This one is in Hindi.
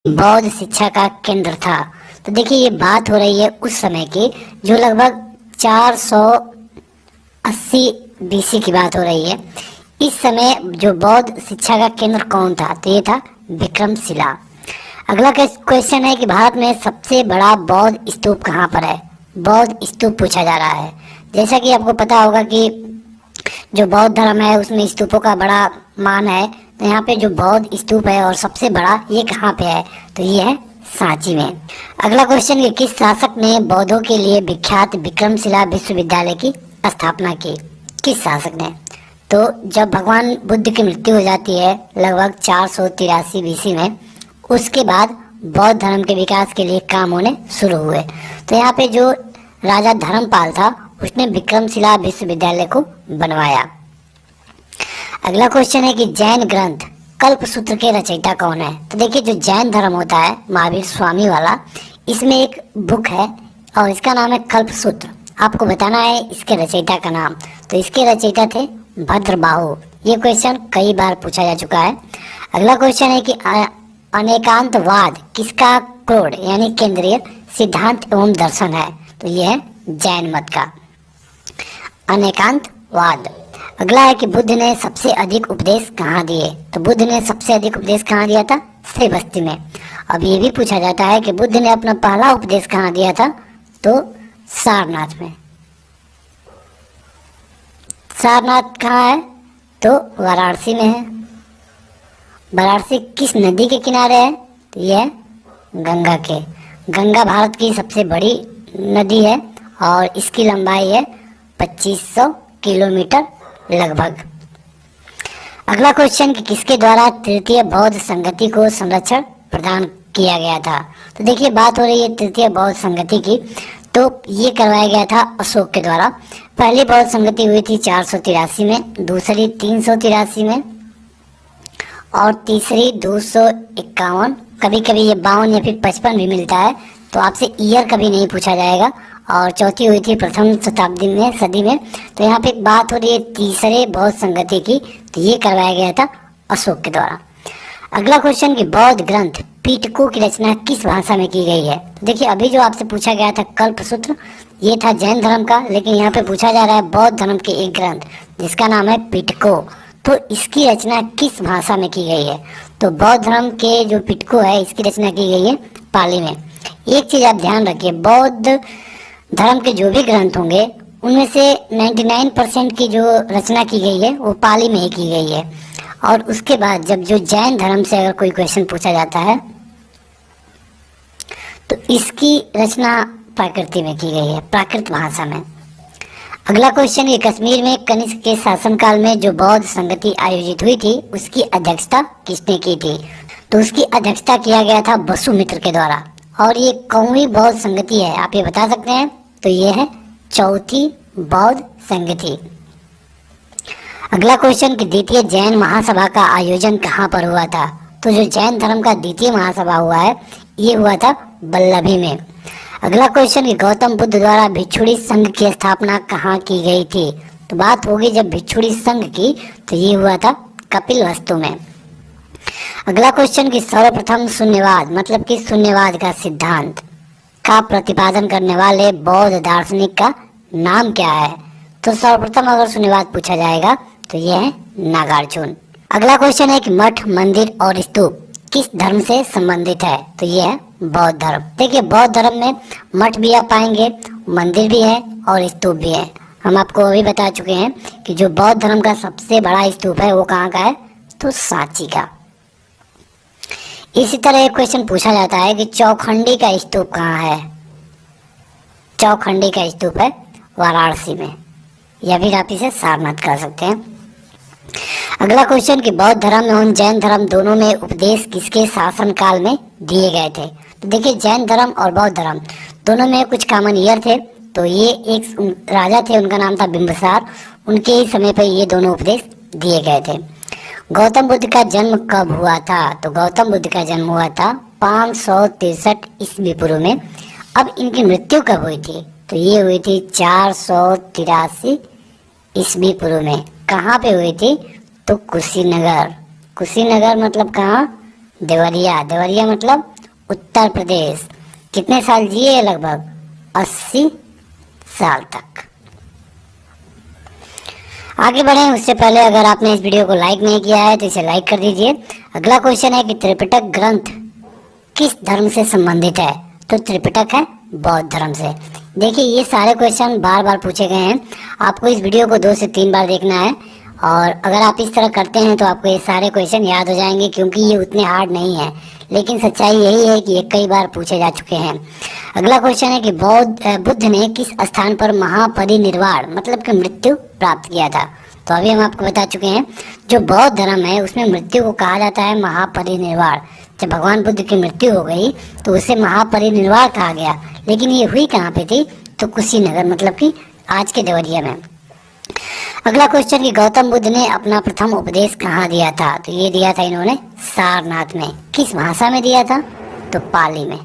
बौद्ध शिक्षा का केंद्र था। तो देखिए ये बात हो रही है उस समय की, जो लगभग 480 बीसी की बात हो रही है। इस समय जो बौद्ध शिक्षा का केंद्र कौन था, तो ये था विक्रमशिला। अगला क्वेश्चन है कि भारत में सबसे बड़ा बौद्ध स्तूप कहाँ पर है। बौद्ध स्तूप पूछा जा रहा है। जैसा कि आपको पता होगा कि जो बौद्ध धर्म है उसमें स्तूपों का बड़ा मान है। तो यहाँ पे जो बौद्ध स्तूप है और सबसे बड़ा, ये कहाँ पे है, तो ये है सांची में। अगला क्वेश्चन कि किस शासक ने बौद्धों के लिए विख्यात विक्रमशिला विश्वविद्यालय की स्थापना की। किस शासक ने, तो जब भगवान बुद्ध की मृत्यु हो जाती है लगभग 483 बीसी में, उसके बाद बौद्ध धर्म के विकास के लिए काम होने शुरू हुए। तो यहाँ पे जो राजा धर्मपाल था उसने विक्रमशिला विश्वविद्यालय को बनवाया। अगला क्वेश्चन है कि जैन ग्रंथ कल्पसूत्र के रचयिता कौन है। तो देखिए जो जैन धर्म होता है महावीर स्वामी वाला, इसमें एक बुक है और इसका नाम है कल्पसूत्र। आपको बताना है इसके रचयिता का नाम। तो इसके रचयिता थे भद्रबाहु। ये क्वेश्चन कई बार पूछा जा चुका है। अगला क्वेश्चन है कि अनेकांतवाद किसका क्रोड यानी केंद्रीय सिद्धांत एवं दर्शन है। तो ये है जैन मत का अनेकांतवाद। अगला है कि बुद्ध ने सबसे अधिक उपदेश कहाँ दिए। तो बुद्ध ने सबसे अधिक उपदेश कहाँ दिया था, श्रीबस्ती में। अब ये भी पूछा जाता है कि बुद्ध ने अपना पहला उपदेश कहाँ दिया था, तो सारनाथ में। सारनाथ कहाँ है, तो वाराणसी में है। वाराणसी किस नदी के किनारे है, तो यह है गंगा के। गंगा भारत की सबसे बड़ी नदी है और इसकी लंबाई है 2500 किलोमीटर लगभग। अगला क्वेश्चन कि किसके द्वारा तृतीय बौद्ध संगति को संरक्षण प्रदान किया गया था। तो देखिए बात हो रही है तृतीय बौद्ध संगति की, तो ये करवाया गया था अशोक के द्वारा। पहली बौद्ध संगति हुई थी 483 में, दूसरी 383 में और तीसरी 251। कभी कभी ये 52 या फिर 55 भी मिलता है, तो आपसे ईयर कभी नहीं पूछा जाएगा। और चौथी हुई थी प्रथम शताब्दी में, सदी में। तो यहाँ पे बात हो रही है तीसरे बौद्ध संगति की, तो ये करवाया गया था अशोक के द्वारा। अगला क्वेश्चन कि बौद्ध ग्रंथ पिटकू की रचना किस भाषा में की गई है। तो देखिए अभी जो आपसे पूछा गया था कल्पसूत्र, ये था जैन धर्म का, लेकिन यहाँ पे पूछा जा रहा है बौद्ध धर्म के एक ग्रंथ जिसका नाम है पिटको। तो इसकी रचना किस भाषा में की गई है। तो बौद्ध धर्म के जो पिटको है इसकी रचना की गई है पाली में। एक चीज आप ध्यान रखिए, बौद्ध धर्म के जो भी ग्रंथ होंगे उनमें से 99% की जो रचना की गई है वो पाली में ही की गई है। और उसके बाद जब जो जैन धर्म से अगर कोई क्वेश्चन पूछा जाता है तो इसकी रचना प्राकृत में की गई है, प्राकृत भाषा में। अगला क्वेश्चन ये कश्मीर में कनिष्क के शासनकाल में जो बौद्ध संगति आयोजित हुई थी उसकी अध्यक्षता किसने की थी। तो उसकी अध्यक्षता किया गया था वसुमित्र के द्वारा। और ये कौनवी बौद्ध संगति है आप ये बता सकते हैं, तो ये है चौथी बौद्ध संगति। अगला क्वेश्चन कि द्वितीय जैन महासभा का आयोजन कहाँ पर हुआ था। तो जो जैन धर्म का द्वितीय महासभा हुआ है ये हुआ था वल्लभी में। अगला क्वेश्चन कि गौतम बुद्ध द्वारा भिक्षुणी संघ की स्थापना कहाँ की गई थी। तो बात होगी जब भिक्षुणी संघ की, तो ये हुआ था कपिलवस्तु में। अगला क्वेश्चन कि सर्वप्रथम शून्यवाद मतलब कि शून्यवाद का सिद्धांत का प्रतिपादन करने वाले बौद्ध दार्शनिक का नाम क्या है। तो सर्वप्रथम अगर शून्यवाद पूछा जाएगा तो यह है नागार्जुन। अगला क्वेश्चन है कि मठ, मंदिर और स्तूप किस धर्म से संबंधित है। तो यह है बौद्ध धर्म। देखिए बौद्ध धर्म में मठ भी आप पाएंगे, मंदिर भी है और स्तूप भी है। हम आपको अभी बता चुके हैं कि जो बौद्ध धर्म का सबसे बड़ा स्तूप है वो कहाँ का है, तो सांची का। इसी तरह एक क्वेश्चन पूछा जाता है कि चौखंडी का स्तूप कहाँ है। चौखंडी का स्तूप है वाराणसी में, या फिर आप इसे सारनाथ कह सकते हैं। अगला क्वेश्चन कि बौद्ध धर्म एवं जैन धर्म दोनों में उपदेश किसके शासन काल में दिए गए थे। तो देखिए जैन धर्म और बौद्ध धर्म दोनों में कुछ कॉमन ईयर थे। तो ये एक राजा थे, उनका नाम था बिंबिसार। उनके ही समय पर ये दोनों उपदेश दिए गए थे। गौतम बुद्ध का जन्म कब हुआ था। तो गौतम बुद्ध का जन्म हुआ था 563 ईस्वी पूर्व में। अब इनकी मृत्यु कब हुई थी, तो ये हुई थी 483 ईस्वी पूर्व में। कहाँ पे हुई थी, तो कुशीनगर। कुशीनगर मतलब कहाँ, देवरिया, देवरिया मतलब उत्तर प्रदेश। कितने साल जिए? लगभग 80 साल तक। आगे बढ़े उससे पहले अगर आपने इस वीडियो को लाइक नहीं किया है तो इसे लाइक कर दीजिए। अगला क्वेश्चन है कि त्रिपिटक ग्रंथ किस धर्म से संबंधित है? तो त्रिपिटक है बौद्ध धर्म से। देखिए ये सारे क्वेश्चन बार बार पूछे गए हैं, आपको इस वीडियो को 2 से 3 बार देखना है और अगर आप इस तरह करते हैं तो आपको ये सारे क्वेश्चन याद हो जाएंगे, क्योंकि ये उतने हार्ड नहीं है, लेकिन सच्चाई यही है कि ये कई बार पूछे जा चुके हैं। अगला क्वेश्चन है कि बुद्ध ने किस स्थान पर महापरिनिर्वाण मतलब कि मृत्यु प्राप्त किया था? तो अभी हम आपको बता चुके हैं, जो बौद्ध धर्म है उसमें मृत्यु को कहा जाता है महापरिनिर्वाण। जब भगवान बुद्ध की मृत्यु हो गई तो उसे महापरिनिर्वाण कहा गया, लेकिन ये हुई कहाँ पे थी? तो कुशीनगर मतलब कि आज के देवरिया में। अगला क्वेश्चन कि गौतम बुद्ध ने अपना प्रथम उपदेश कहाँ दिया था? तो ये दिया था इन्होंने सारनाथ में। किस भाषा में दिया था? तो पाली में।